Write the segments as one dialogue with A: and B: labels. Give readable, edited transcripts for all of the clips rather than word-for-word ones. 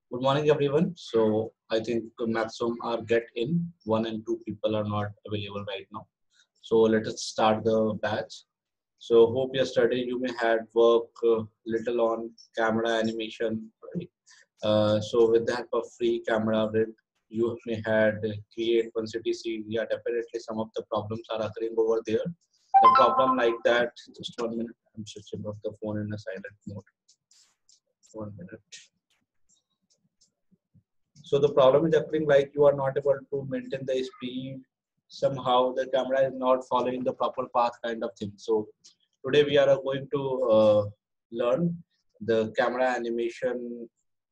A: Good morning, everyone. So I think maximum are get in. One and two people are not available right now. So let us start the batch. So hope yesterday you may had work little on camera animation. Right? So with the help of free camera, you may had create one CTC. Yeah, definitely some of the problems are occurring over there. The problem like that. Just 1 minute. I'm switching off the phone in a silent mode. 1 minute. So the problem is occurring like you are not able to maintain the speed. Somehow the camera is not following the proper path kind of thing. So today we are going to learn the camera animation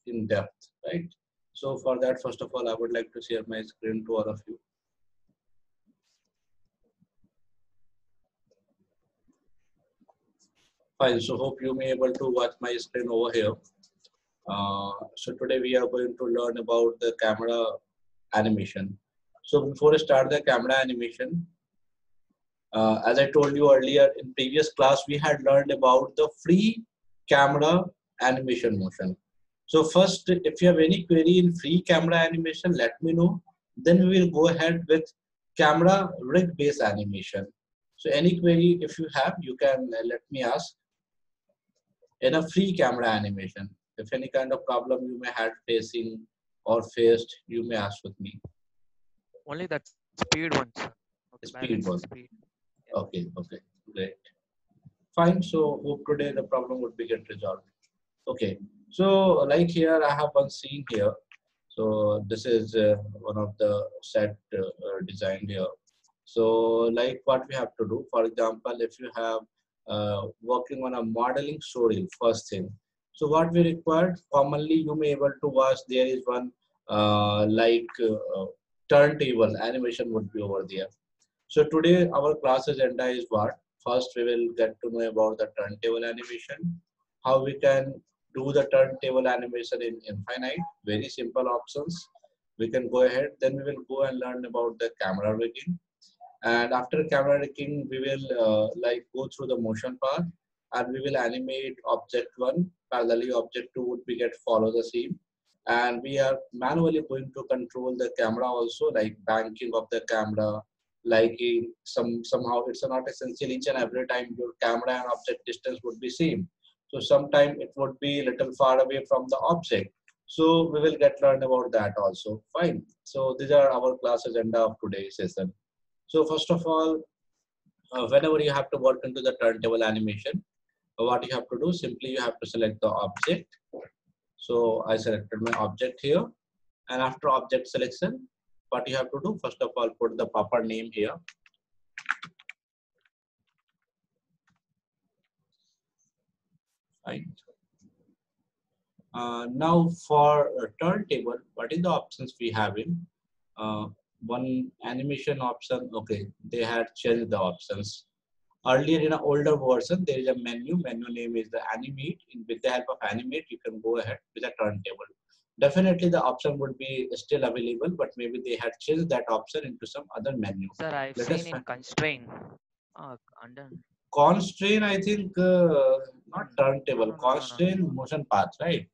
A: in depth, right? So for that, first of all, I would like to share my screen to all of you. Fine. So hope you may able to watch my screen over here. So today we are going to learn about the camera animation. So before I start the camera animation, as I told you earlier in previous class, we had learned about the free camera animation motion. So first, if you have any query in free camera animation, let me know. Then we will go ahead with camera rig based animation. So any query if you have, you can let me ask in a free camera animation. If any kind of problem you may have facing or faced, you may ask with me.
B: Only that speed one, sir. Okay,
A: Speed
B: balance the
A: one.
B: speed. Yeah.
A: Okay, okay, great. Fine. So hope today the problem would be get resolved. Okay. So like here I have one scene here. So this is one of the set design here. So like what we have to do, for example, if you have working on a modeling story, first thing. So what we require commonly you may able to watch there is one turntable animation would be over there. So today our class agenda is what? First we will get to know about the turntable animation, how we can do the turntable animation in Infinite, very simple options. We can go ahead, then we will go and learn about the camera rigging. And after camera rigging, we will go through the motion path and we will animate object one, parallelly object two would be get follow the same. And we are manually going to control the camera also, like banking of the camera, like in somehow it's not essential each and every time your camera and object distance would be same. So sometime it would be little far away from the object. So we will get learned about that also. Fine. So these are our class agenda of today's session. So first of all, whenever you have to work into the turntable animation, what you have to do, simply you have to select the object. So I selected my object here, and after object selection, what you have to do, first of all, put the proper name here. Right. Now for turntable, what is the options we have in? Uh, One animation option, okay, they had changed the options. Earlier in an older version, there is a menu name is the animate. With the help of animate, you can go ahead with a turntable. Definitely the option would be still available, but maybe they had changed that option into some other menu.
B: Sir, I've
A: Let us
B: seen
A: find.
B: in constraint. Undone.
A: Constraint, I think, not
B: No,
A: turntable,
B: no, no, no, no.
A: constraint motion path, right?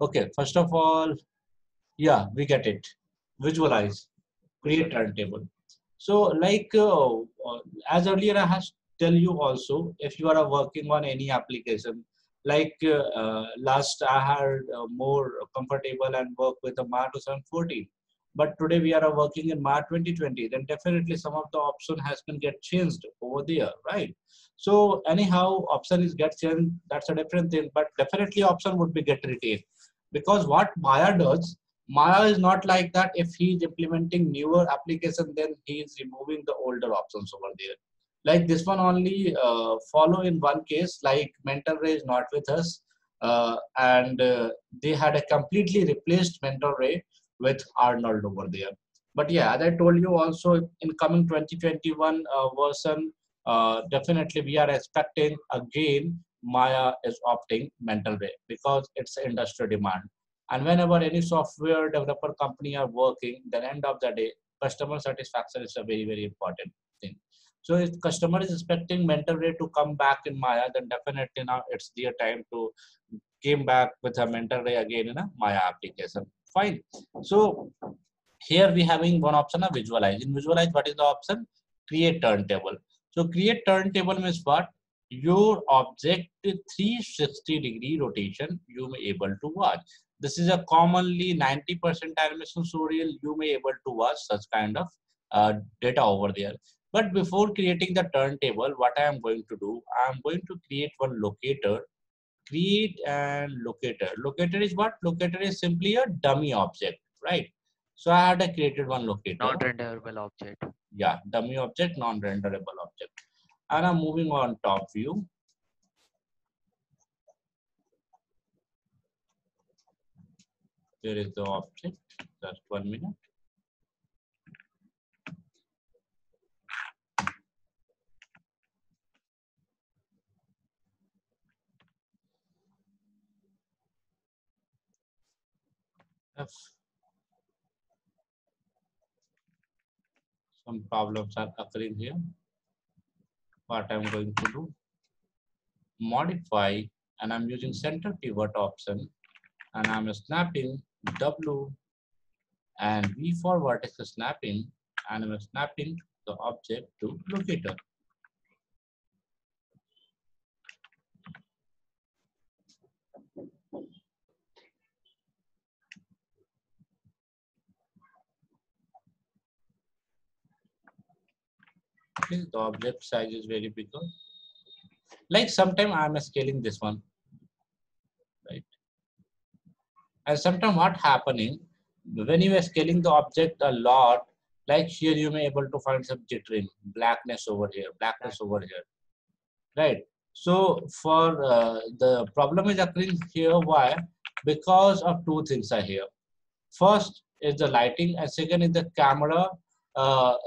A: Okay, first of all, yeah, we get it. Visualize,
B: Yes, sir.
A: create turntable. So, as earlier I have tell you also, if you are working on any application, last I had more comfortable and work with the Mar 2014. But today we are working in March 2020. Then definitely some of the option has been get changed over there, right? So anyhow, option is get changed. That's a different thing. But definitely option would be get retained because what Maya does, Maya is not like that. If he is implementing newer application, then he is removing the older options over there. Like this one only follow in one case, like Mental Ray is not with us, and they had a completely replaced Mental Ray with Arnold over there. But yeah, as I told you also in coming 2021 version, definitely we are expecting again Maya is opting Mental Ray because it's industry demand. And whenever any software developer company are working, the end of the day, customer satisfaction is a very, very important thing. So if customer is expecting mental rate to come back in Maya, then definitely now it's their time to came back with a mental array again in a Maya application. Fine. So here we having one option of visualize. In visualize, what is the option? Create turntable. So create turntable means what? Your object 360-degree rotation you may able to watch. This is a commonly 90% animation tutorial. You may able to watch such kind of data over there. But before creating the turntable, what I am going to do, I am going to create one locator. Create and locator. Locator is what? Locator is simply a dummy object, right? So I had created one locator.
B: Non-renderable object.
A: Yeah, dummy object, non-renderable object. And I'm moving on top view. There is the object. Just 1 minute. Some problems are occurring here. What I'm going to do? Modify, and I'm using center pivot option, and I'm snapping W and V for vertex snapping, and I'm snapping the object to locator. Okay, the object size is very big. Like sometime I'm scaling this one, right? And sometimes what happening when you are scaling the object a lot, like here you may able to find some jittering, blackness over here, blackness over here, right? So for the problem is occurring here. Why? Because of two things are here. First is the lighting, and second is the camera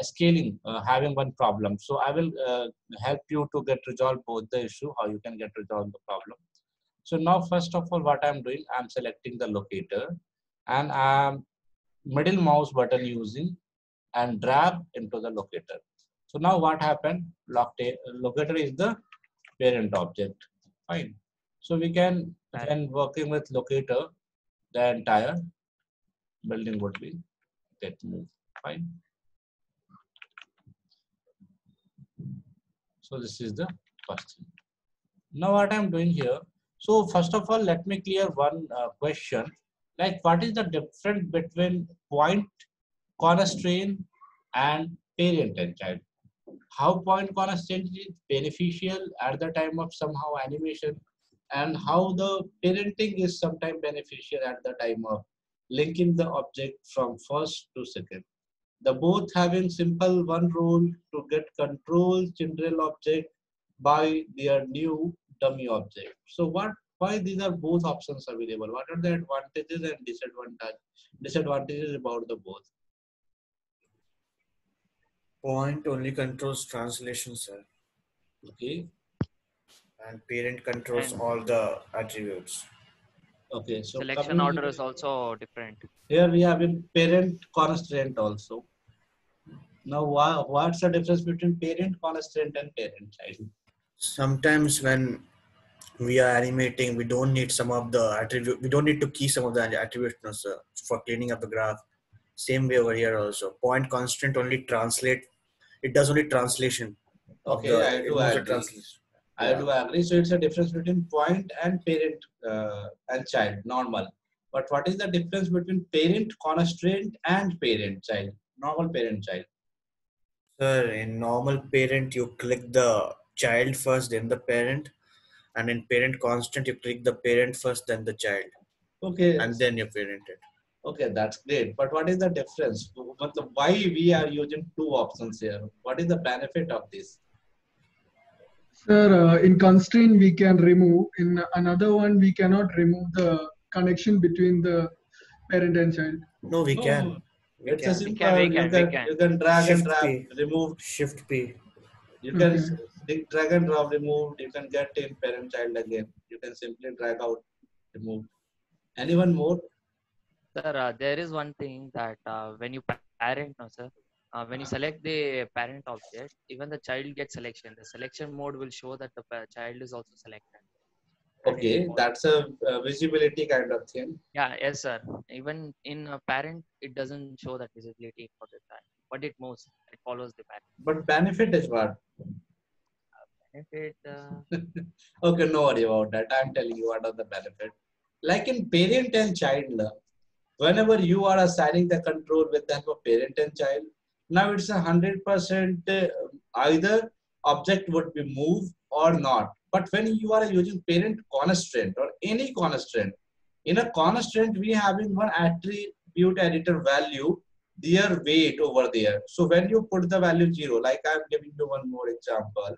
A: scaling having one problem. So I will help you to get resolved both the issue, how you can get resolved the problem. So now first of all, what I'm doing, I'm selecting the locator, and I'm middle mouse button using and drag into the locator. So now what happened? Locator is the parent object. Fine. So we can, when working with locator, the entire building would be get moved. Fine. So this is the first thing. Now what I'm doing here. So first of all, let me clear one question. Like what is the difference between point constraint and parent and child? How point constraint is beneficial at the time of somehow animation, and how the parenting is sometimes beneficial at the time of linking the object from first to second. The both having simple one rule to get control children object by their new dummy object. So why these are both options available? What are the advantages and disadvantages about the both?
C: Point only controls translation, sir.
A: Okay.
C: And parent controls all the attributes.
A: Okay. So
B: selection order is also different.
A: Here we have in parent constraint also. Now, what's the difference between parent constraint and parent child?
C: Sometimes when we are animating, we don't need some of the attribute. We don't need to key some of the attributes for cleaning up the graph. Same way over here also. Point constraint only translate. It does only translation.
A: Okay, I do agree. I do agree. So it's a difference between point and parent and child, normal. But what is the difference between parent constraint and parent child, normal parent child?
C: Sir, in normal parent, you click the child first, then the parent. And in parent constraint, you click the parent first, then the child.
A: Okay.
C: And then you parent it.
A: Okay, that's great. But what is the difference? Why we are using two options here? What is the benefit of this?
D: Sir, in constraint we can remove. In another one, we cannot remove the connection between the parent and child.
C: No, we can.
A: It's a simple. You can drag and drop, remove.
C: Shift P.
A: You can drag and drop, remove. You can get in parent child again. You can simply drag out, remove. Anyone more?
B: Sir, there is one thing that when you parent, no sir, when you select the parent object, even the child gets selection. The selection mode will show that the child is also selected. and it
A: Okay,
B: follows.
A: that's a visibility kind of thing.
B: Yeah, yes, sir. Even in a parent, it doesn't show that visibility for the child, but it moves. It follows the parent.
A: But benefit is what?
B: Benefit,
A: Okay, no worry about that. I'm telling you what are the benefit. Like in parent and child, whenever you are assigning the control with the help of parent and child, now it's 100% either object would be moved or not. But when you are using parent constraint or any constraint, in a constraint we having one attribute editor value, their weight over there. So when you put the value 0, like I'm giving you one more example.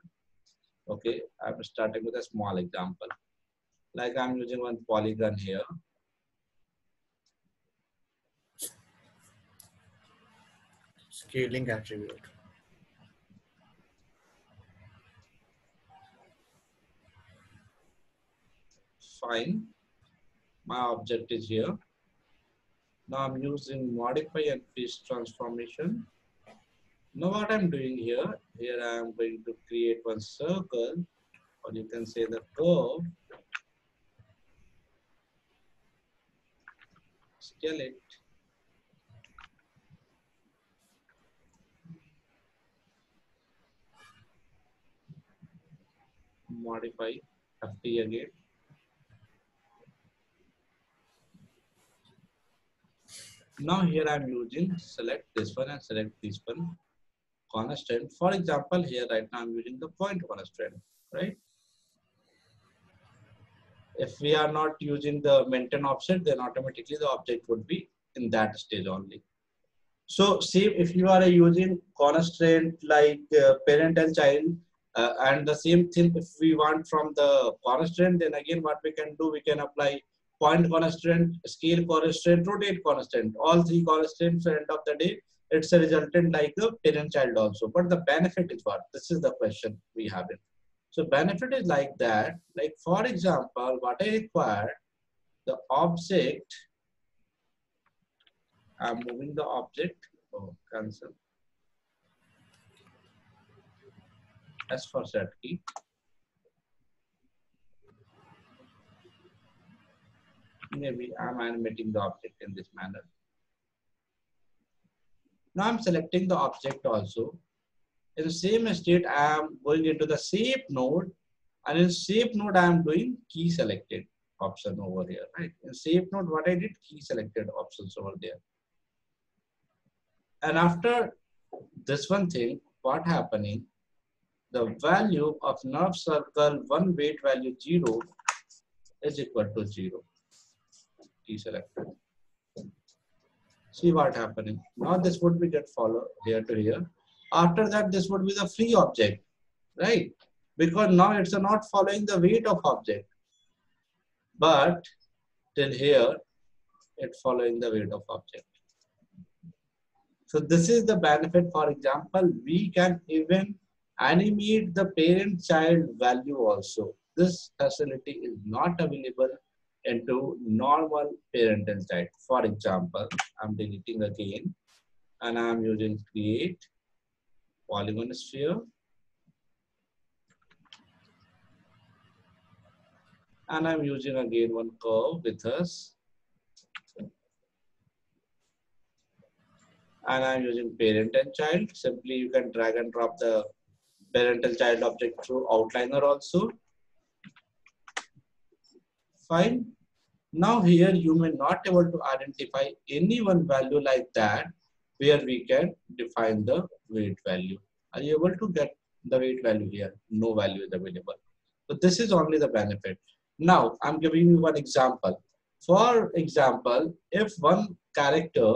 A: Okay, I'm starting with a small example. Like I'm using one polygon here.
C: Scaling attribute.
A: Fine. My object is here. Now I'm using modify and fish transformation. Now what I'm doing here, I am going to create one circle, or you can say the curve, scale it, modify, FT again. Now here I'm using select this one and select this one constraint. For example, here right now I'm using the point constraint, right? If we are not using the maintain offset, then automatically the object would be in that stage only. So same if you are using constraint like parent and child, and the same thing if we want from the constraint, then again what we can do, we can apply point constraint, scale constraint, rotate constraint, all three constraints. At the end of the day, it's a resultant like a parent child also. But the benefit is what? This is the question we have it. So benefit is like that. Like for example, what I require, the object, I'm moving the object. Oh, cancel. As for set key. Maybe I'm animating the object in this manner. Now I'm selecting the object also. In the same state, I am going into the shape node, and in shape node, I am doing key selected option over here, right? In shape node, what I did, key selected options over there. And after this one thing, what happening? The value of nerve circle one weight value 0 is equal to 0. Key selected. See what happening. Now this would be get follow here to here. After that, this would be the free object, right? Because now it's not following the weight of object, but till here, it's following the weight of object. So this is the benefit. For example, we can even animate the parent-child value also. This facility is not available into normal parent and child. For example, I'm deleting again, and I'm using create polygon sphere, and I'm using again one curve with us, and I'm using parent and child. Simply you can drag and drop the parent and child object through outliner also. Fine. Now here you may not able to identify any one value like that where we can define the weight value. Are you able to get the weight value here? No value is available. So this is only the benefit. Now I'm giving you one example. For example, if one character,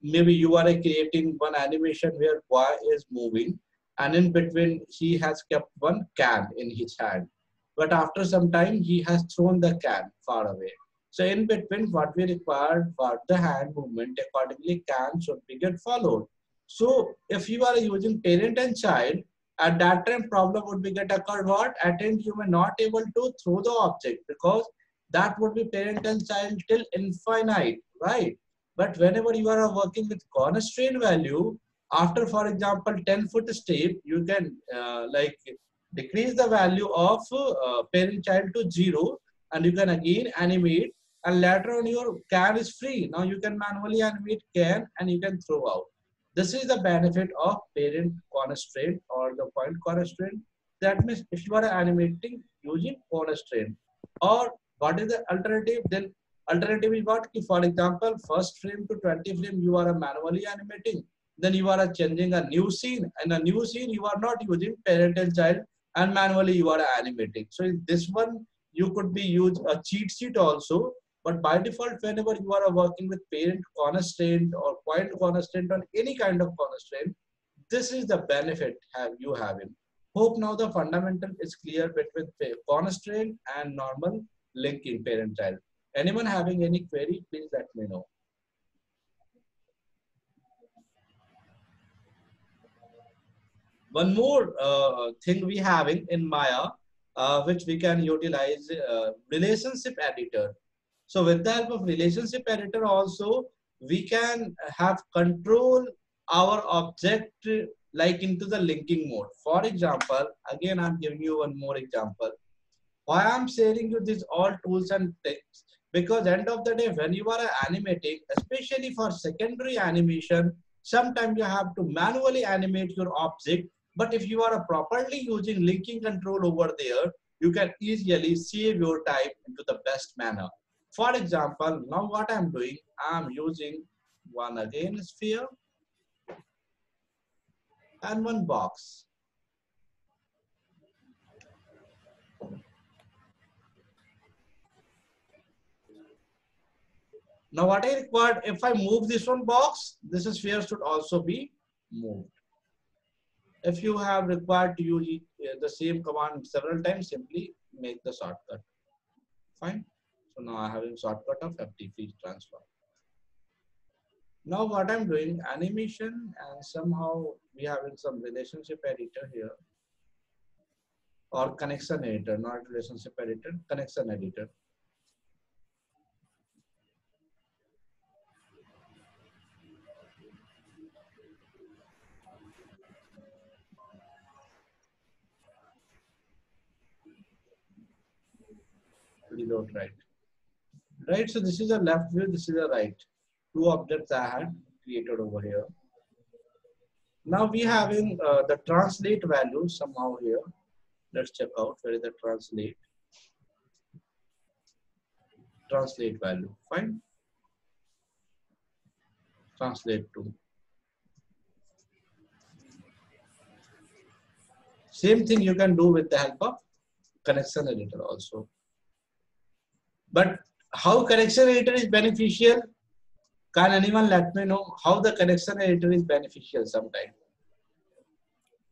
A: maybe you are creating one animation where boy is moving, and in between he has kept one can in his hand. But after some time, he has thrown the can far away. So in between, what we required for the hand movement, accordingly, can should be get followed. So if you are using parent and child, at that time problem would be get occurred what? At end you may not able to throw the object because that would be parent and child till infinite, right? But whenever you are working with constraint value, after for example 10-foot step, you can like decrease the value of parent child to 0, and you can again animate, and later on your can is free. Now you can manually animate can and you can throw out. This is the benefit of parent constraint or the point constraint. That means if you are animating using constraint, or what is the alternative? Then alternative is what? For example, first frame to 20 frame you are manually animating. Then you are changing a new scene, and a new scene you are not using parent and child, and manually you are animating. So in this one you could be use a cheat sheet also, but by default whenever you are working with parent constraint or point constraint on any kind of constraint, this is the benefit you have in. Hope now the fundamental is clear between constraint and normal linking parent child. Anyone having any query, please let me know. One more thing we having in Maya, which we can utilize, relationship editor. So with the help of relationship editor also, we can have control our object like into the linking mode. For example, again, I'm giving you one more example. Why I'm sharing you these all tools and tricks? Because end of the day, when you are animating, especially for secondary animation, sometimes you have to manually animate your object. But if you are properly using linking control over there, you can easily save your time into the best manner. For example, now what I'm doing, I'm using one again sphere and one box. Now what I required, if I move this one box, this sphere should also be moved. If you have required to use the same command several times, simply make the shortcut. Fine. So now I have a shortcut of FTP transfer. Now what I'm doing, animation, and somehow we have some relationship editor here, or connection editor, not relationship editor, connection editor. Reload right. Right, so this is a left view, this is a right. Two objects I had created over here. Now we having the translate value somehow here. Let's check out where is the translate. Translate value, fine. Translate to. Same thing you can do with the help of connection editor also. But how connection editor is beneficial? Can anyone let me know how the connection editor is beneficial sometime?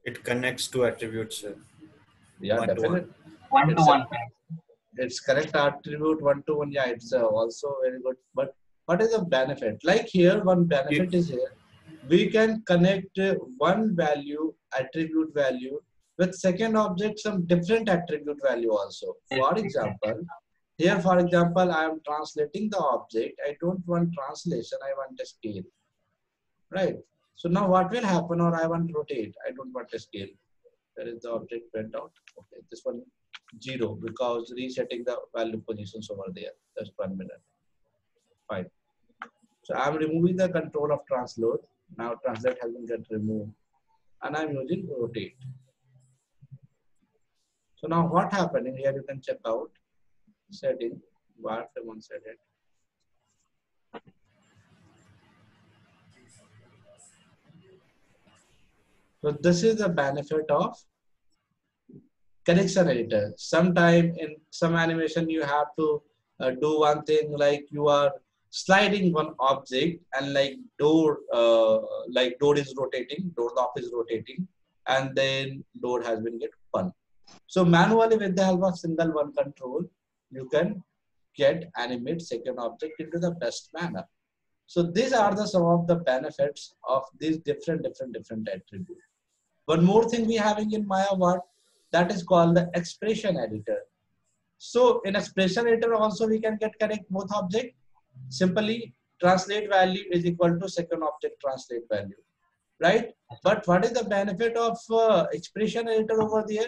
C: It connects to attributes.
A: Yeah, definitely.
E: One to one.
A: It's correct attribute one to one. Yeah, it's also very good. But what is the benefit? Like here, one benefit is here. We can connect one value, attribute value, with second object some different attribute value also. For example, here, for example, I am translating the object. I don't want translation. I want a scale. Right. So now what will happen? Or I want rotate. I don't want a scale. Where is the object went out? Okay, this one 0 because resetting the value positions over there. Just 1 minute. Fine. So I'm removing the control of translate. Now translate has been get removed, and I'm using rotate. So now what happening here? You can check out setting. What someone said it. So this is the benefit of connection editor. Sometime in some animation you have to do one thing like you are sliding one object and like door is rotating, door lock is rotating, and then door has been get one. So manually with the help of single one control, you can get animate second object into the best manner. So these are the some of the benefits of these different attributes. One more thing we having in Maya what that is called the expression editor. So in expression editor also we can get connect both object. Simply translate value is equal to second object translate value, right? But what is the benefit of expression editor over there?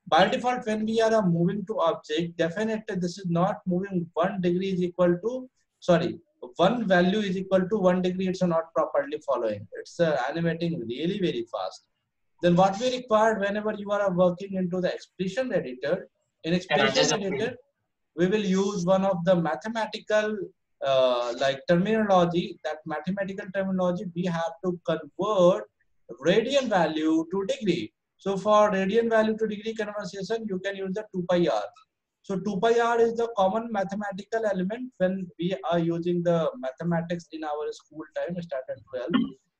A: By default, when we are moving to object, definitely this is not moving 1 degree is equal to, sorry, one value is equal to 1 degree. It's not properly following. It's animating really very fast. Then what we require whenever you are working into the expression editor, in expression editor, we will use one of the mathematical like terminology. That mathematical terminology, we have to convert radian value to degree. So for radian value to degree conversion, you can use the 2 pi r. So 2 pi r is the common mathematical element when we are using the mathematics in our school time, standard 12.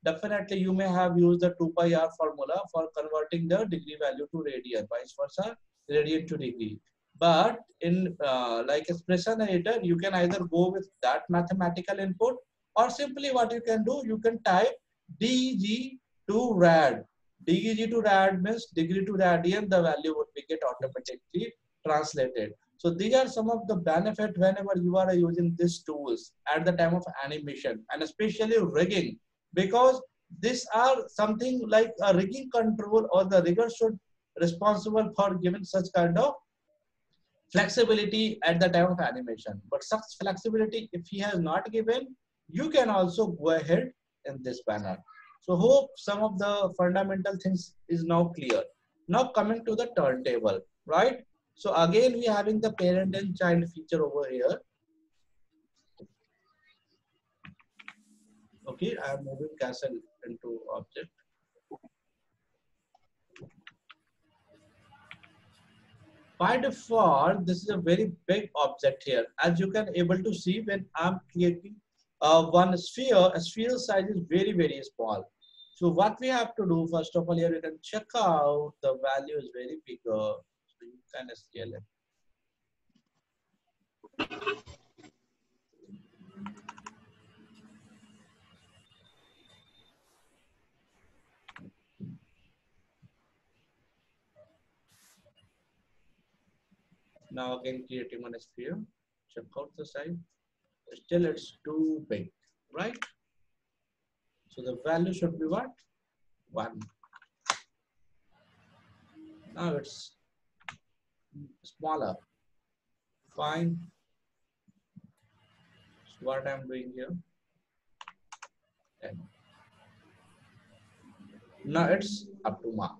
A: Definitely you may have used the 2 pi r formula for converting the degree value to radian, vice versa, radian to degree. But in like expression editor, you can either go with that mathematical input, or simply what you can do, you can type deg to rad. Deg to rad means degree to radian, the value would be get automatically translated. So these are some of the benefit whenever you are using these tools at the time of animation, and especially rigging, because these are something like a rigging control, or the rigger should responsible for giving such kind of flexibility at the time of animation. But such flexibility, if he has not given, you can also go ahead in this manner. So hope some of the fundamental things is now clear. Now coming to the turntable, right? So again, we are having the parent and child feature over here. Okay, I am moving castle into object. By default, this is a very big object here. As you can able to see, when I'm creating one sphere, a sphere size is very, very small. So what we have to do, first of all, here you can check out the value is very bigger. So you can scale it. Now again, creating one sphere. Check out the size. Still, it's too big, right? So the value should be what? 1. Now it's smaller. Fine. So what I'm doing here. 10. Now it's up to mark.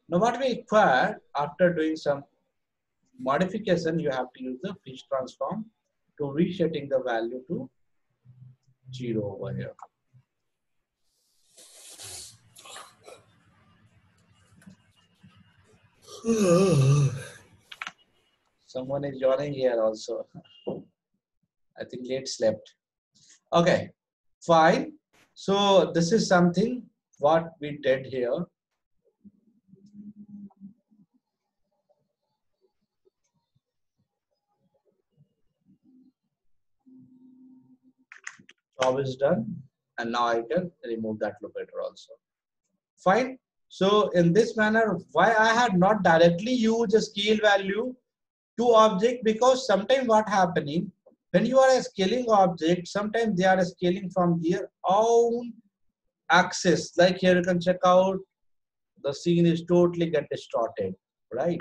A: Now what we require after doing some modification, you have to use the fish transform to resetting the value to 0 over here. Someone is joining here also. I think late slept. Okay, fine. So this is something what we did here. Job is done, and now I can remove that locator also. Fine. So in this manner, why I had not directly used a scale value to object, because sometimes what happening when you are a scaling object, sometimes they are scaling from their own axis. Like here you can check out the scene is totally get distorted, right?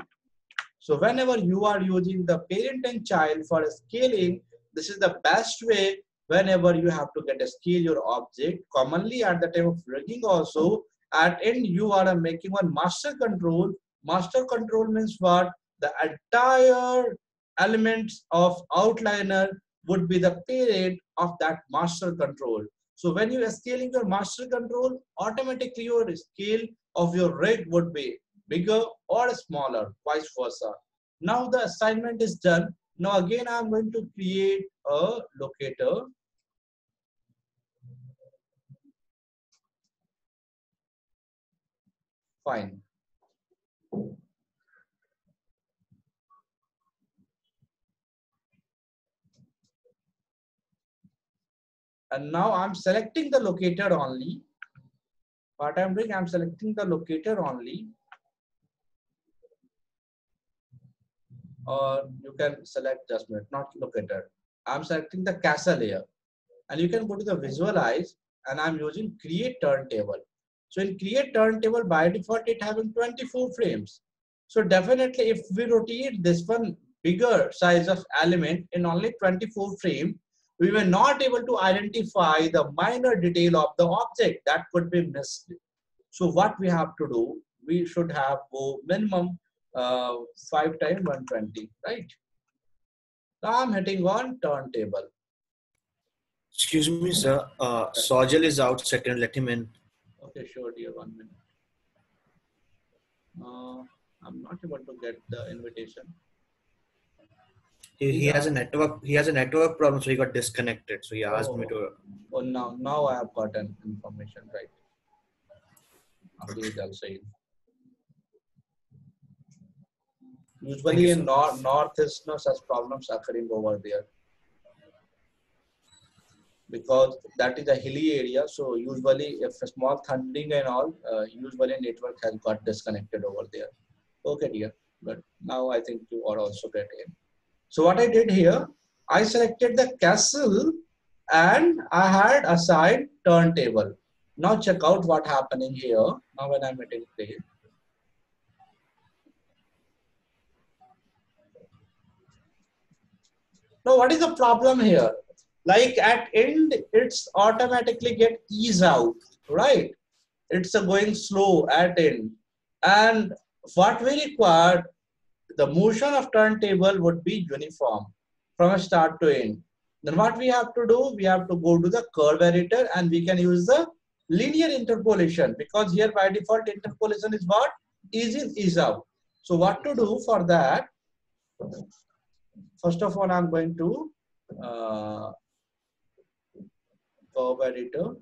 A: So whenever you are using the parent and child for scaling, this is the best way. Whenever you have to get a scale your object, commonly at the time of rigging also, at end you are making one master control. Master control means what? The entire elements of outliner would be the parent of that master control. So when you are scaling your master control, automatically your scale of your rig would be bigger or smaller, vice versa. Now the assignment is done. Now again, I'm going to create a locator. Fine. And now I'm selecting the locator only. What I'm doing, I'm selecting the locator only. Or you can select just a minute, not locator. I'm selecting the castle here. And you can go to the visualize, and I'm using create turntable. So in create turntable, by default, it having 24 frames. So definitely if we rotate this one bigger size of element in only 24 frame, we were not able to identify the minor detail of the object that could be missed. So what we have to do, we should have go minimum 5 times 120, right? Now I'm hitting on turntable.
C: Excuse me, sir. Sojal is out. Second, let him in.
A: Okay, sure, dear. 1 minute. I'm not able to get the invitation.
C: He has a network. He has a network problem, so he got disconnected. So he asked me to.
A: Oh, now I have gotten information, right? Please also. Usually in northeast, no such problems occurring over there, because that is a hilly area. So usually, if a small thundering and all, usually network has got disconnected over there. Okay, dear. But now I think you are also getting. So what I did here, I selected the castle and I had assigned turntable. Now check out what happening here. Now when I'm hitting play. Now what is the problem here? Like at end, it's automatically get ease out, right? It's going slow at end. And what we require, the motion of turntable would be uniform from start to end. Then what we have to do, we have to go to the curve editor and we can use the linear interpolation, because here by default interpolation is what? Ease in, ease out. So what to do for that? First of all, I'm going to curve editor.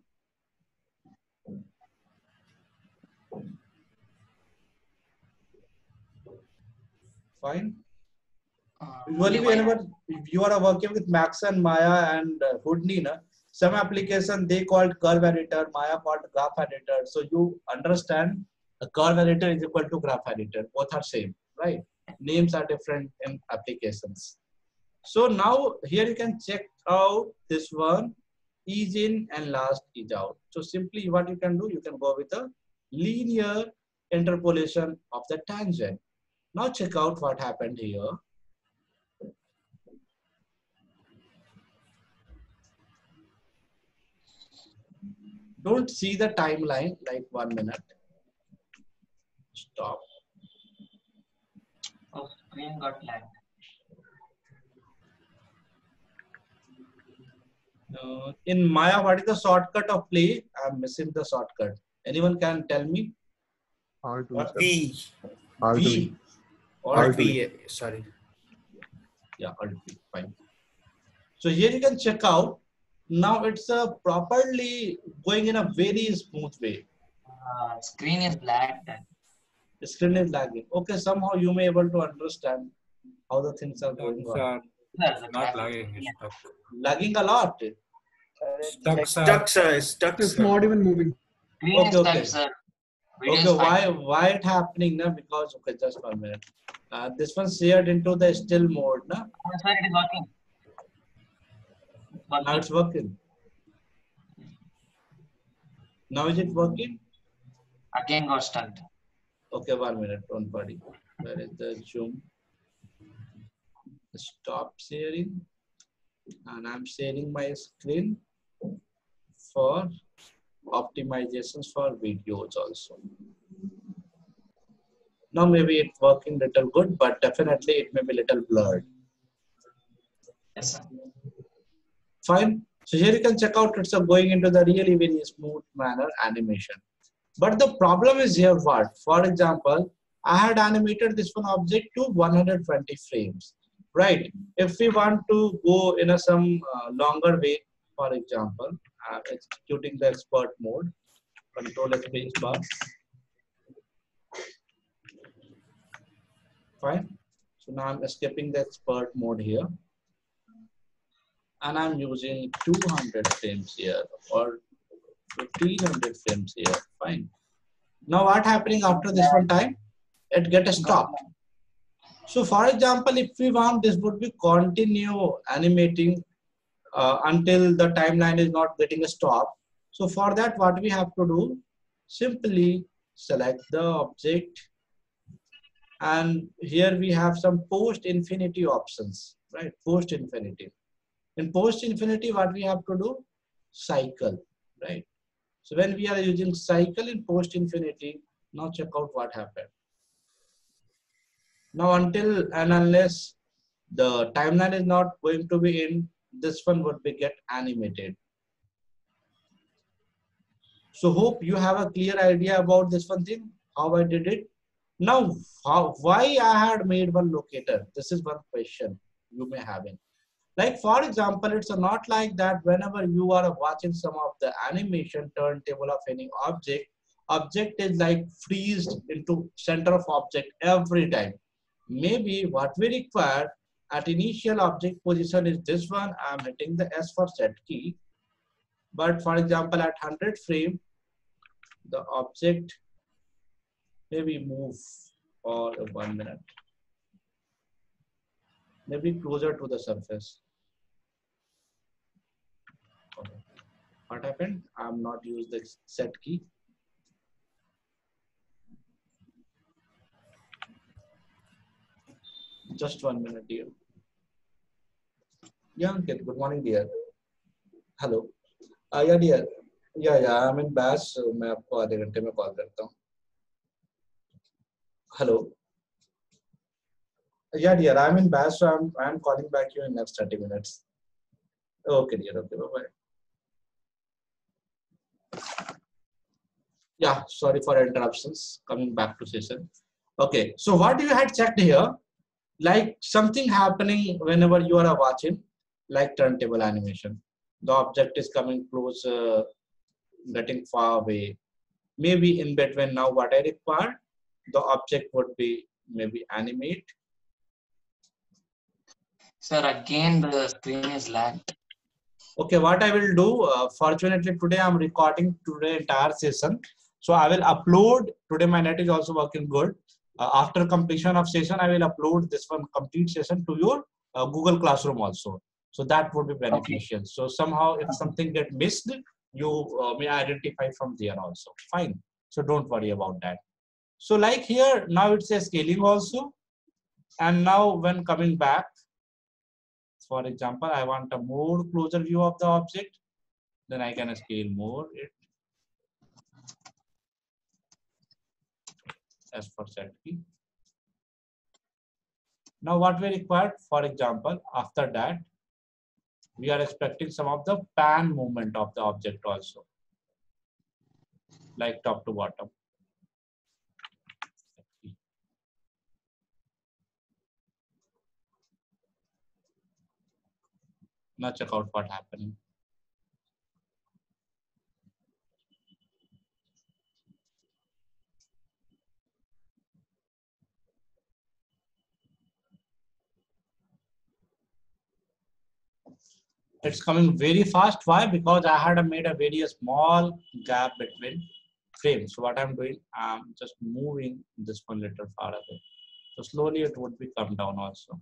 A: Fine. Usually, whenever you are working with Max and Maya and Houdini, some application they called curve editor, Maya called graph editor. So you understand a curve editor is equal to graph editor. Both are same, right? Names are different in applications. So now here you can check out this one, ease in and last ease out. So simply what you can do, you can go with a linear interpolation of the tangent. Now check out what happened here. Don't see the timeline, like 1 minute. Stop.
B: Oh, screen got lagged.
A: In Maya, what is the shortcut of play? I'm missing the shortcut. Anyone can tell me?
E: R2.
C: V.
A: V.
C: Or V. Sorry.
A: Yeah, R2. Fine. So here you can check out. Now it's properly going in a very smooth way.
B: Screen is black.
A: The screen is lagging. Okay, somehow you may able to understand how the things are going on.
E: Not lagging, it's stuck.
A: Lagging a lot.
E: Stuck, sir.
C: Stuck, sir. Stuck.
D: It's
C: Sir.
D: not even moving.
B: Screen
A: Okay,
B: is stuck,
A: okay.
B: sir.
A: Okay, why it happening? Na? Because okay, just 1 minute. This one shared into the still mode. Na?
B: Oh, sir, it is working.
A: Now it's working. Now is it working?
B: Again got stuck.
A: Okay, 1 minute. Don't worry. Where is the zoom? Stop sharing. And I'm sharing my screen for optimizations for videos also. Now maybe it's working little good, but definitely it may be little blurred.
B: Yes, sir.
A: Fine. So here you can check out it's going into the really very smooth manner animation. But the problem is here what? For example, I had animated this one object to 120 frames, right? If we want to go in some longer way, for example, executing the expert mode, control space bar. Fine. So now I'm escaping the expert mode here. And I'm using 200 frames here or 1500 frames here. Fine. Now what happening after this one time? It get a stop. So for example, if we want, this would be continue animating until the timeline is not getting a stop. So for that, what we have to do, simply select the object And here we have some post infinity options, right? Post infinity. In post infinity, what we have to do? Cycle, right? So when we are using cycle in post infinity, now check out what happened. Now until and unless the timeline is not going to be in, this one would be get animated. So hope you have a clear idea about this one thing, how I did it. Now, why I had made one locator? This is one question you may have in. Like for example, it's not like that whenever you are watching some of the animation turntable of any object is like freezed into center of object every time. Maybe what we require at initial object position is this one. I'm hitting the S for set key. But for example, at 100 frame, the object maybe move for 1 minute, maybe closer to the surface. Okay. What happened? I'm not used the set key. Just 1 minute, dear. Yeah, Ankit, good morning, dear. Hello. Yeah, dear. Yeah, I'm in Bash. So मैं आपको आधे घंटे में call करता हूँ. Hello. Yeah, dear. I'm in Bash, so I'm calling back you in next 30 minutes. Okay, dear. Okay, bye bye. Yeah, sorry for interruptions. Coming back to session. Okay, so what you had checked here, like something happening whenever you are watching, like turntable animation. The object is coming close, getting far away. Maybe in between now what I require, the object would be maybe animate.
F: Sir, again the screen is lagged.
A: Okay, what I will do, fortunately today I'm recording today entire session. So I will upload, today my net is also working good. After completion of session, I will upload this one complete session to your Google Classroom also. So that would be beneficial. Okay. So somehow if something get missed, you may identify from there also. Fine. So don't worry about that. So like here, now it says scaling also. And now when coming back, for example, I want a more closer view of the object, then I can scale more it. As for set key. Now what we required, for example, after that, we are expecting some of the pan movement of the object also, like top to bottom. Now check out what happening. It's coming very fast. Why? Because I had made a very small gap between frames. So what I'm doing, I'm just moving this one little far away. So slowly it would be come down also.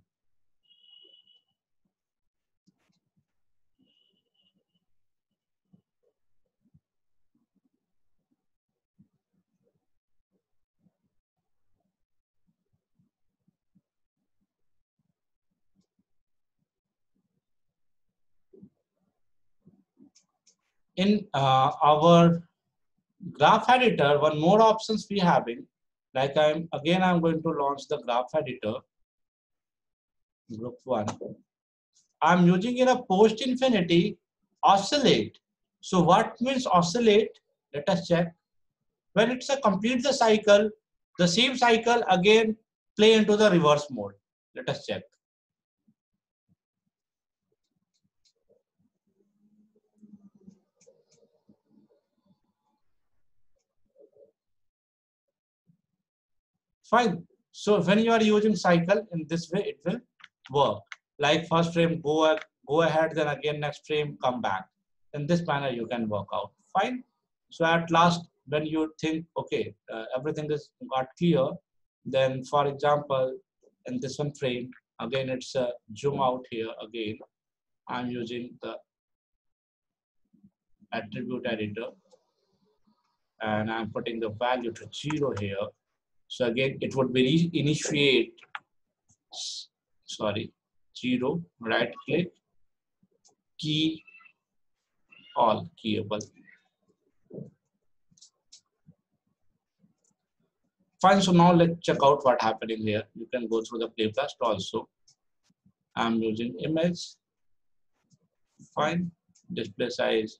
A: In our graph editor, one more options we having, like I'm going to launch the graph editor, group 1. I'm using in a post infinity oscillate. So what means oscillate? Let us check. When it's a complete the cycle, the same cycle again play into the reverse mode. Let us check. Fine. So when you are using cycle in this way, it will work. Like first frame go ahead, then again next frame come back. In this manner you can work out. Fine. So at last, when you think okay, everything is got clear, then for example, in this one frame again, it's a zoom out here again. I'm using the attribute editor, and I'm putting the value to 0 here. So again, it would be initiate, sorry, 0, right click, key all keyable. Fine, so now let's check out what happening here. You can go through the playblast also. I'm using image. Fine, display size.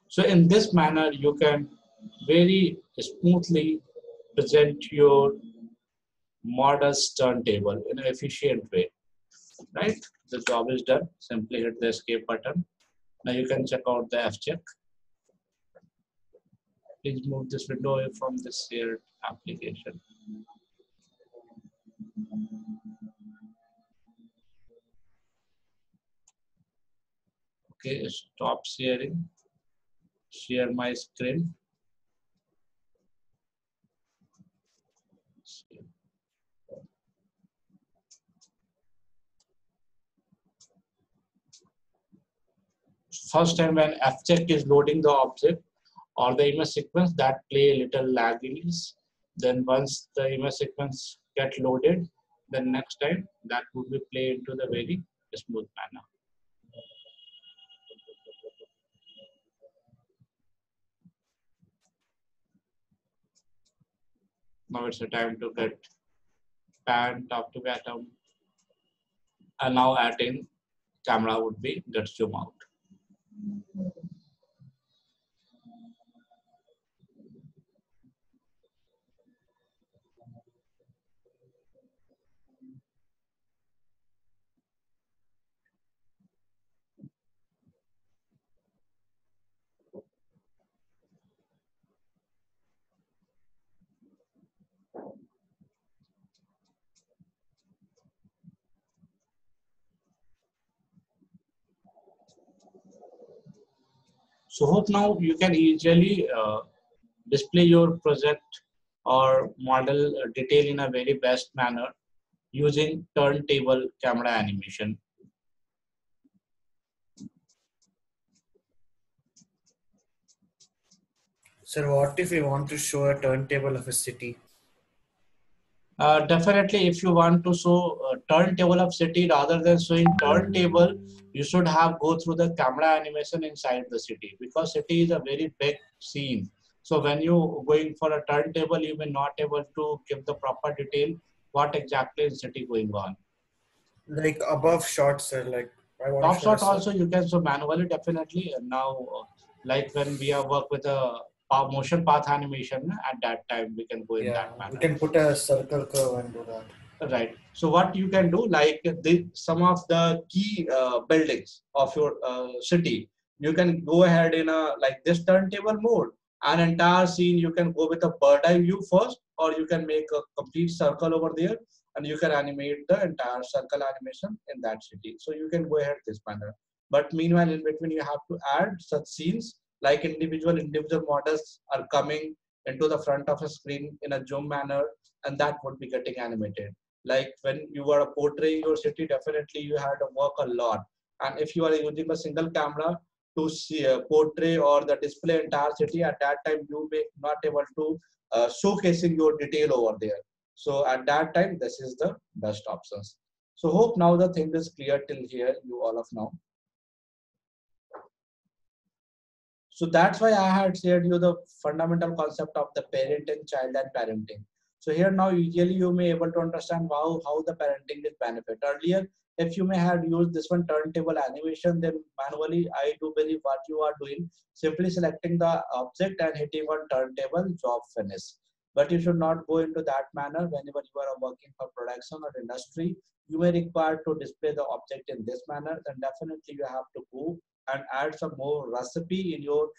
A: So in this manner, you can very smoothly present your models turntable in an efficient way, right? The job is done. Simply hit the escape button. Now you can check out the F-check. Please move this window away from this shared application. Okay, stop sharing. Share my screen. First time when F-check is loading the object or the image sequence, that play a little lagging. Then once the image sequence get loaded, then next time that would be played into the very smooth manner. Now it's a time to get pan top to bottom, and now adding camera would be get zoom out. So hope now you can easily display your project or model detail in a very best manner using turntable camera animation.
C: Sir, what if we want to show a turntable of a city?
A: Definitely, if you want to show turntable of city rather than showing turntable, you should have go through the camera animation inside the city, because city is a very big scene. So when you going for a turntable, you may not able to give the proper detail what exactly is city going on.
C: Like above shots, sir. Like I want
A: Top
C: to show
A: shot also you can show manually, definitely. And now, like when we are work with a motion path animation, at that time we can go in that
C: we
A: manner.
C: can put a circle curve and do that.
A: Right. So what you can do, like some of the key buildings of your city, you can go ahead in a like this turntable mode. An entire scene you can go with a bird eye view first, or you can make a complete circle over there, and you can animate the entire circle animation in that city. So you can go ahead this manner. But meanwhile, in between, you have to add such scenes like individual models are coming into the front of a screen in a zoom manner, and that would be getting animated. Like when you are portraying your city, definitely you had to work a lot. And if you are using a single camera to see, portray or the display entire city, at that time you may not able to showcasing your detail over there. So at that time, this is the best options. So hope now the thing is clear till here, you all of now. So that's why I had shared you the fundamental concept of the parent and child and parenting. So here now usually you may able to understand how the parenting is benefit. Earlier, if you may have used this one turntable animation, then manually I do believe what you are doing, simply selecting the object and hitting on turntable, job finish. But you should not go into that manner. Whenever you are working for production or industry, you may require to display the object in this manner, then definitely you have to go and add some more recipe in your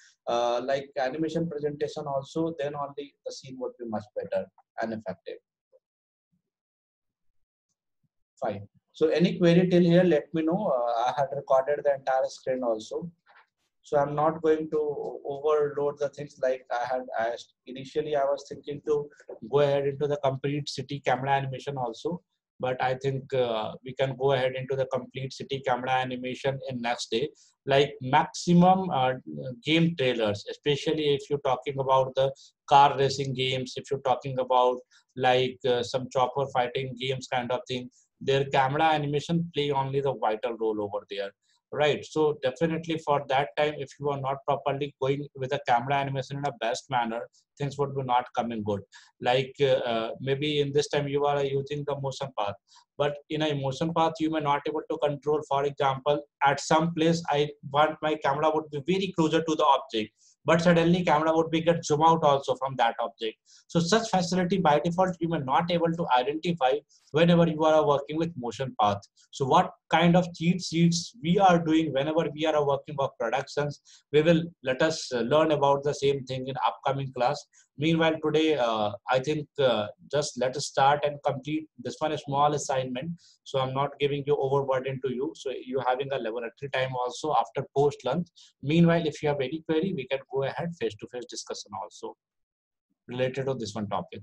A: like animation presentation also, then only the scene would be much better and effective. Fine. So any query till here, let me know. I had recorded the entire screen also. So I'm not going to overload the things like I had asked. Initially, I was thinking to go ahead into the complete city camera animation also, but I think we can go ahead into the complete city camera animation in next day. Like maximum game trailers, especially if you're talking about the car racing games, if you're talking about like some chopper fighting games kind of thing, their camera animation play only the vital role over there, right? So definitely for that time, if you are not properly going with the camera animation in a best manner, things would be not coming good. Like maybe in this time you are using the motion path, but in a motion path you may not able to control. For example, at some place I want my camera would be very closer to the object, but suddenly camera would be get zoom out also from that object. So such facility by default you may not able to identify whenever you are working with motion path. So what kind of cheat sheets we are doing whenever we are working of productions, we will let us learn about the same thing in upcoming class. Meanwhile today I think just let us start and complete this one a small assignment, so I'm not giving you overburden to you, so you having a laboratory time also after post lunch. Meanwhile, if you have any query, we can go ahead face to face discussion also related to this one topic.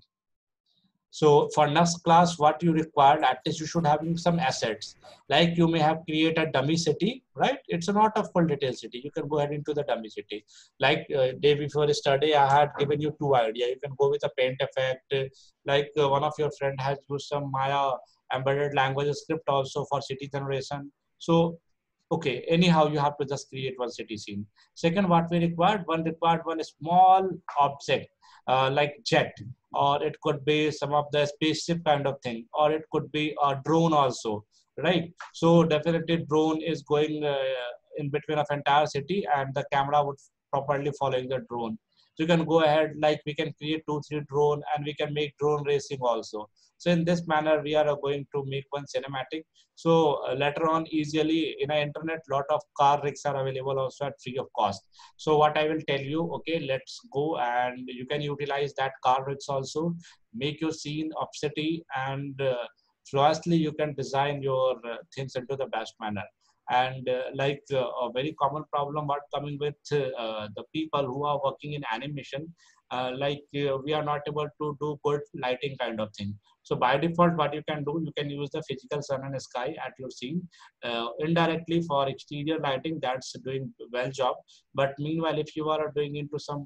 A: So for next class, what you required, at least you should having some assets. Like you may have created a dummy city, right? It's not a full detail city. You can go ahead into the dummy city. Like day before yesterday, I had given you two ideas. You can go with a paint effect. Like one of your friend has used some Maya embedded language script also for city generation. So okay, anyhow, you have to just create one city scene. Second, what we required, one small object like jet, or it could be some of the spaceship kind of thing, or it could be a drone also, right? So definitely drone is going in between of entire city, and the camera would properly following the drone. So you can go ahead, like we can create 2 3 drone, and we can make drone racing also. So in this manner we are going to make one cinematic. So later on easily in the internet, lot of car rigs are available also at free of cost. So what I will tell you, okay, let's go and you can utilize that car rigs also, make your scene of city, and flawlessly you can design your things into the best manner. And like a very common problem what coming with the people who are working in animation, like we are not able to do good lighting kind of thing. So by default, what you can do, you can use the physical sun and sky at your scene. Indirectly for exterior lighting, that's doing well job. But meanwhile, if you are doing into some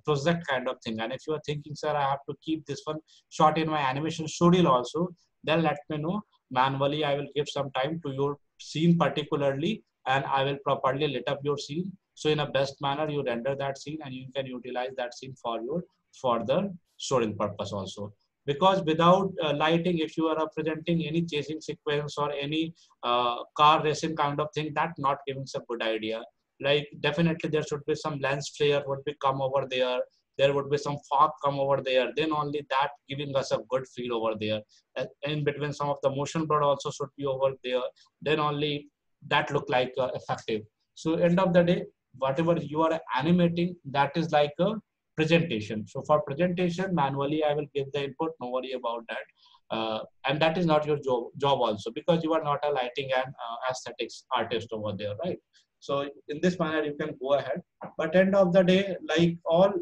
A: project kind of thing, and if you are thinking, sir, I have to keep this one shot in my animation schedule also, then let me know. Manually, I will give some time to your scene particularly, and I will properly lit up your scene. So in a best manner, you render that scene and you can utilize that scene for your further storing purpose also. Because without lighting, if you are presenting any chasing sequence or any car racing kind of thing, that not giving some good idea. Like definitely there should be some lens flare would be come over there. There would be some fog come over there. Then only that giving us a good feel over there. In between some of the motion blur also should be over there. Then only that look like effective. So end of the day, whatever you are animating, that is like a presentation. So for presentation, manually I will give the input, no worry about that. And that is not your job also, because you are not a lighting and aesthetics artist over there, right? So in this manner you can go ahead. But end of the day, like all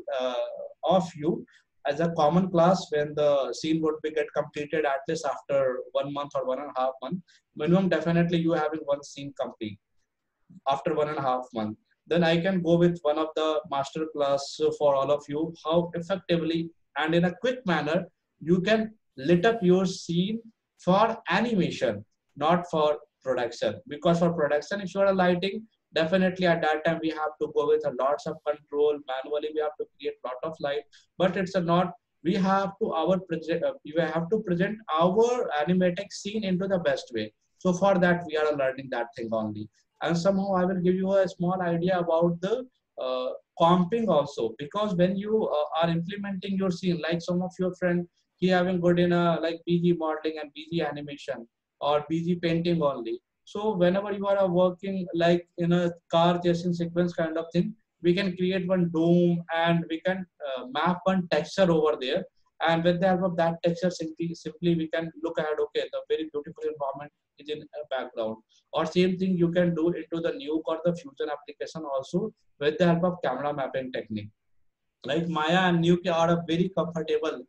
A: of you as a common class, when the scene would be get completed at least after 1 month or 1.5 months minimum, definitely you having one scene complete after 1.5 months, then I can go with one of the master class for all of you, how effectively and in a quick manner you can lit up your scene for animation, not for production. Because for production, if you are lighting, definitely at that time we have to go with a lots of control. Manually, we have to create lot of light, but it's a not. We have to we have to present our animatic scene into the best way. So for that, we are learning that thing only. And somehow I will give you a small idea about the comping also, because when you are implementing your scene, like some of your friend, he having good in a like BG modeling and BG animation or BG painting only. So whenever you are working like in a car chasing sequence kind of thing, we can create one dome and we can map one texture over there. And with the help of that texture, simply we can look at, okay, the very beautiful environment is in a background. Or same thing you can do into the Nuke or the Fusion application also with the help of camera mapping technique. Like Maya and Nuke are very comfortable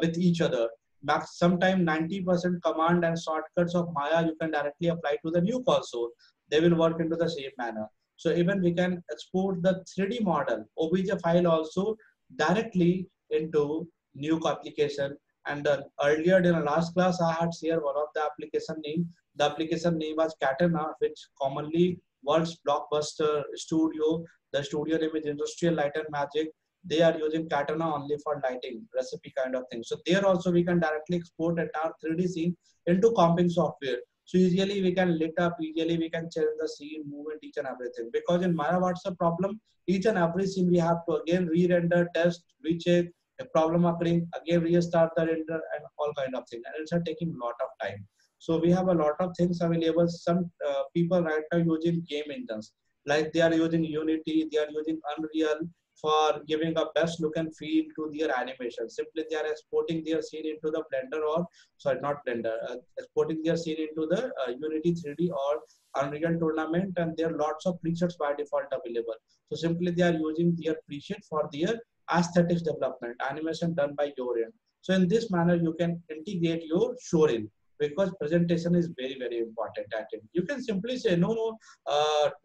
A: with each other. Max sometime 90% command and shortcuts of Maya you can directly apply to the Nuke also. They will work into the same manner. So even we can export the 3D model OBJ file also directly into Nuke application. And earlier in the last class, I had shared one of the application name. The application name was Katana, which commonly works Blockbuster Studio. The studio name is Industrial Light and Magic. They are using Katana only for lighting, recipe kind of thing. So there also we can directly export entire 3D scene into comping software. So usually we can lit up, usually we can change the scene, movement, each and everything. Because in Maya, what's the problem? Each and every scene we have to again re-render, test, recheck, a problem occurring, again restart the render and all kind of things. And it's taking a lot of time. So we have a lot of things available. Some people right now using game engines, like they are using Unity, they are using Unreal for giving a best look and feel to their animation. Simply they are exporting their scene into the Blender or, sorry, not Blender, exporting their scene into the Unity 3D or Unreal Tournament, and there are lots of presets by default available. So simply they are using their preset for their aesthetics development, animation done by your end. So in this manner, you can integrate your showreel, because presentation is very, very important at it. You can simply say, no,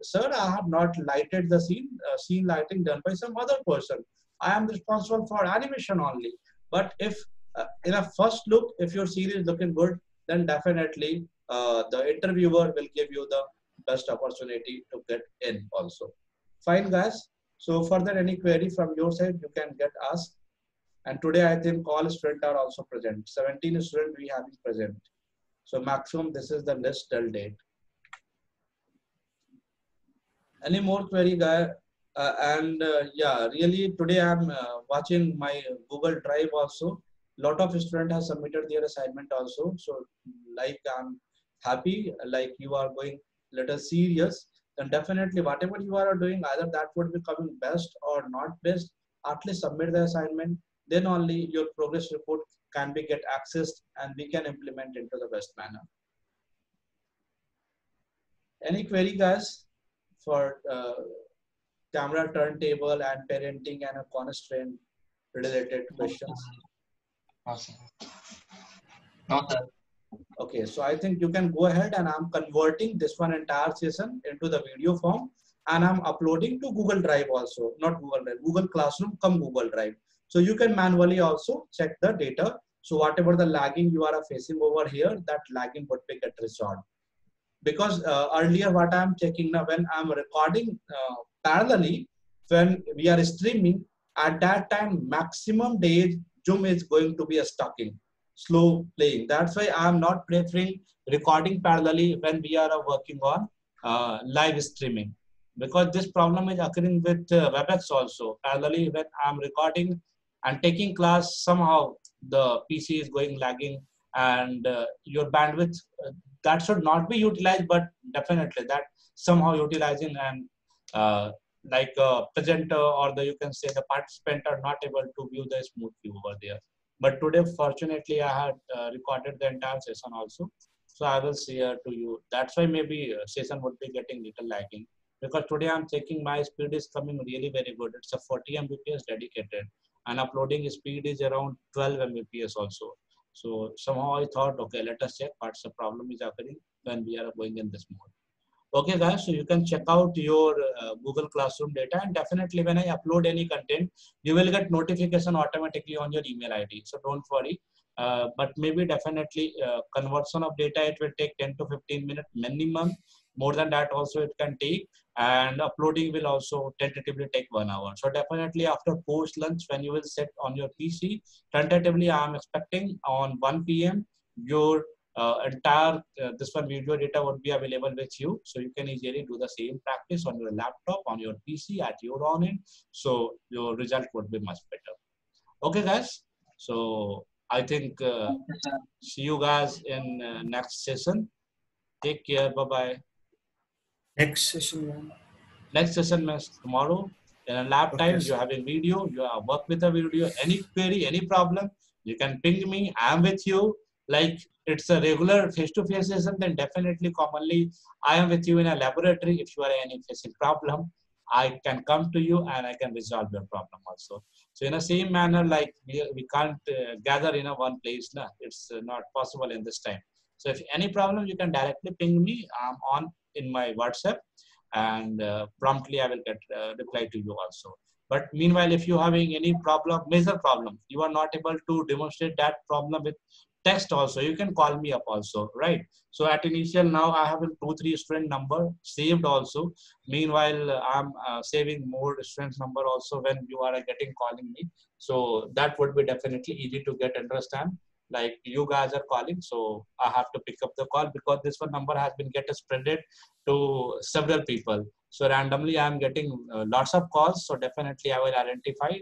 A: sir, I have not lighted the scene, scene lighting done by some other person. I am responsible for animation only. But if in a first look, if your scene is looking good, then definitely the interviewer will give you the best opportunity to get in also. Fine, guys. So further any query from your side, you can get asked. And today I think all students are also present. 17 students we have present. So maximum, this is the list till date. Any more query, guy? Yeah, really today I'm watching my Google Drive also. Lot of students have submitted their assignment also. So like I'm happy, like you are going little serious, then definitely whatever you are doing, either that would be coming best or not best, at least submit the assignment. Then only your progress report can be get accessed and we can implement into the best manner. Any query, guys, for camera turntable and parenting and a constraint related questions?
F: Awesome. No, sir.
A: Okay, so I think you can go ahead, and I'm converting this one entire session into the video form, and I'm uploading to Google Drive also, not Google Drive, Google Classroom come Google Drive. So you can manually also check the data. So whatever the lagging you are facing over here, that lagging would be get resolved. Because earlier what I'm checking now, when I'm recording parallelly, when we are streaming, at that time maximum days Zoom is going to be a stocking, slow playing. That's why I'm not preferring recording parallelly when we are working on live streaming, because this problem is occurring with WebEx also. Parallelly when I'm recording and taking class, somehow the PC is going lagging, and your bandwidth that should not be utilized, but definitely that somehow utilizing, and like a presenter or the, you can say the participant are not able to view the smooth view over there. But today, fortunately, I had recorded the entire session also. So I will share to you. That's why maybe session would be getting little lagging, because today I'm checking my speed is coming really very good. It's a 40 Mbps dedicated, and uploading speed is around 12 Mbps also. So somehow I thought, okay, let us check what's the problem is occurring when we are going in this mode. Okay, guys, so you can check out your Google Classroom data, and definitely when I upload any content, you will get notification automatically on your email ID. So don't worry. But maybe definitely conversion of data, it will take 10 to 15 minutes minimum. More than that also it can take, and uploading will also tentatively take 1 hour. So definitely after post lunch, when you will set on your PC, tentatively I am expecting on 1 p.m. your entire this one video data would be available with you. So you can easily do the same practice on your laptop, on your PC at your own end. So your result would be much better. Okay, guys. So I think see you guys in next session. Take care. Bye-bye.
C: Next session.
A: Next session means tomorrow. In a lab time, you have a video, you have work with a video, any query, any problem, you can ping me. I'm with you. Like it's a regular face-to-face session, then definitely commonly I am with you in a laboratory. If you are any facing problem, I can come to you and I can resolve your problem also. So in the same manner, like we can't gather in a one place. No, it's not possible in this time. So if any problem, you can directly ping me. I'm on in my WhatsApp, and promptly I will get reply to you also. But meanwhile, if you're having any problem, major problem, you are not able to demonstrate that problem with text also, you can call me up also, right? So at initial now I have a 2-3 student number saved also. Meanwhile, I'm saving more students number also when you are getting calling me. So that would be definitely easy to get understand. Like you guys are calling, so I have to pick up the call because this one number has been get spreaded to several people. So randomly I'm getting lots of calls. So definitely I will identify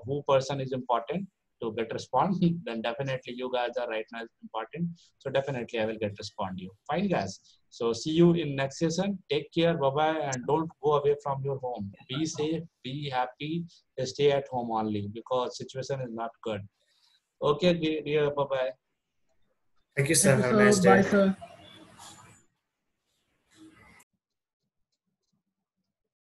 A: who person is important to get respond. Then definitely you guys are right now important. So definitely I will get respond you. Fine guys. So see you in next session. Take care. Bye bye. And don't go away from your home. Be safe. Be happy. Stay at home only because situation is not good. Okay, dear. Bye bye.
C: Thank you, sir.
D: Thank you,
C: Have a nice
D: sir.
C: day.
D: Bye, sir.